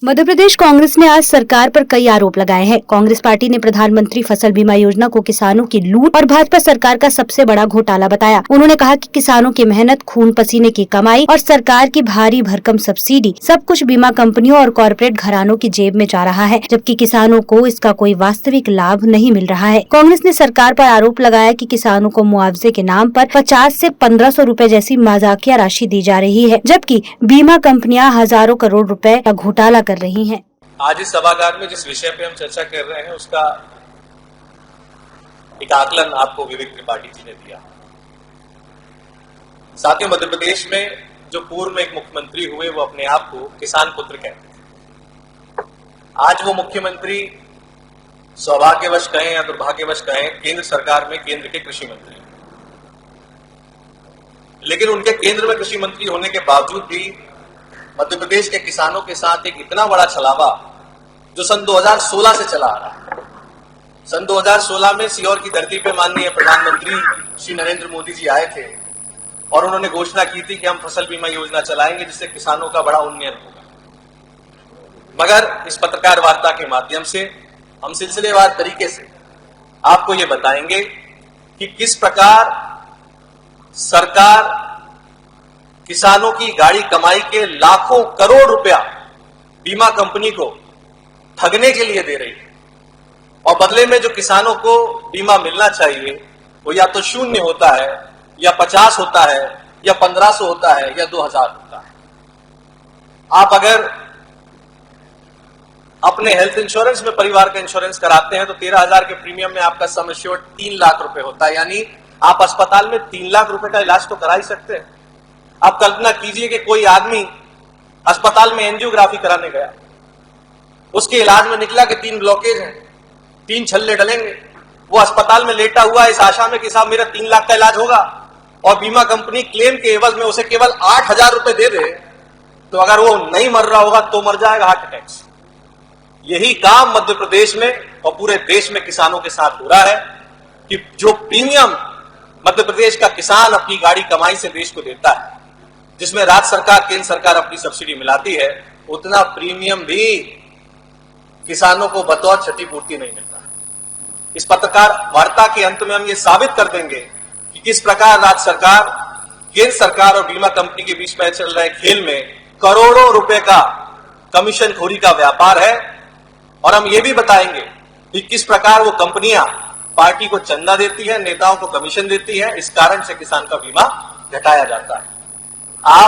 मध्य प्रदेश कांग्रेस ने आज सरकार पर कई आरोप लगाए हैं। कांग्रेस पार्टी ने प्रधानमंत्री फसल बीमा योजना को किसानों की लूट और भाजपा सरकार का सबसे बड़ा घोटाला बताया। उन्होंने कहा कि किसानों की मेहनत, खून पसीने की कमाई और सरकार की भारी भरकम सब्सिडी सब कुछ बीमा कंपनियों और कॉर्पोरेट घरानों की जेब में जा रहा है, जबकि किसानों को इसका कोई वास्तविक लाभ नहीं मिल रहा है। कांग्रेस ने सरकार पर आरोप लगाया कि किसानों को मुआवजे के नाम पर 50 से 1500 रुपए जैसी मजाकिया राशि दी जा रही है, जबकि बीमा कंपनियां हजारों करोड़ रुपए का घोटाला कर रही हैं। आज इस सभागार में जिस विषय पे हम चर्चा कर रहे हैं उसका एक आकलन आपको विवेक त्रिपाठी जी ने दिया। साथियों, मध्य प्रदेश में जो पूर्व में एक मुख्यमंत्री हुए वो अपने आप को किसान पुत्र कहते थे। आज वो मुख्यमंत्री सौभाग्यवश कहें या दुर्भाग्यवश कहें केंद्र सरकार में केंद्र के कृषि मंत्री, लेकिन उनके केंद्र में कृषि मंत्री होने के बावजूद भी मध्य प्रदेश के किसानों के साथ एक इतना बड़ा छलावा जो सन 2016 से चला आ रहा है। सन 2016 में सीहोर की धरती पर माननीय प्रधानमंत्री श्री नरेंद्र मोदी जी आए थे और उन्होंने घोषणा की थी कि हम फसल बीमा योजना चलाएंगे जिससे किसानों का बड़ा उन्नयन होगा। मगर इस पत्रकार वार्ता के माध्यम से हम सिलसिलेवार तरीके से आपको ये बताएंगे कि किस प्रकार सरकार किसानों की गाड़ी कमाई के लाखों करोड़ रुपया बीमा कंपनी को ठगने के लिए दे रही है और बदले में जो किसानों को बीमा मिलना चाहिए वो या तो 0 होता है या 50 होता है या 1500 होता है या 2000 होता है। आप अगर अपने हेल्थ इंश्योरेंस में परिवार का इंश्योरेंस कराते हैं तो 13,000 के प्रीमियम में आपका सम एश्योर्ड 3 लाख रुपए होता है, यानी आप अस्पताल में 3 लाख रुपए का इलाज तो करा ही सकते हैं। आप कल्पना कीजिए कि कोई आदमी अस्पताल में एंजियोग्राफी कराने गया, उसके इलाज में निकला कि 3 ब्लॉकेज हैं, 3 छल्ले डलेंगे। वो अस्पताल में लेटा हुआ इस आशा में कि साहब मेरा 3 लाख का इलाज होगा और बीमा कंपनी क्लेम के एवज में उसे केवल 8,000 रुपए दे दे, तो अगर वो नहीं मर रहा होगा तो मर जाएगा हार्ट अटैक से। यही काम मध्य प्रदेश में और पूरे देश में किसानों के साथ हो रहा है कि जो प्रीमियम मध्य प्रदेश का किसान अपनी गाड़ी कमाई से देश को देता है, जिसमें राज्य सरकार केंद्र सरकार अपनी सब्सिडी मिलाती है, उतना प्रीमियम भी किसानों को बतौर क्षतिपूर्ति नहीं मिलता। इस पत्रकार वार्ता के अंत में हम ये साबित कर देंगे कि किस प्रकार राज्य सरकार, केंद्र सरकार और बीमा कंपनी के बीच में चल रहे खेल में करोड़ों रुपए का कमीशन खोरी का व्यापार है। और हम ये भी बताएंगे कि किस प्रकार वो कंपनियां पार्टी को चंदा देती है, नेताओं को कमीशन देती है, इस कारण से किसान का बीमा घटाया जाता है। आप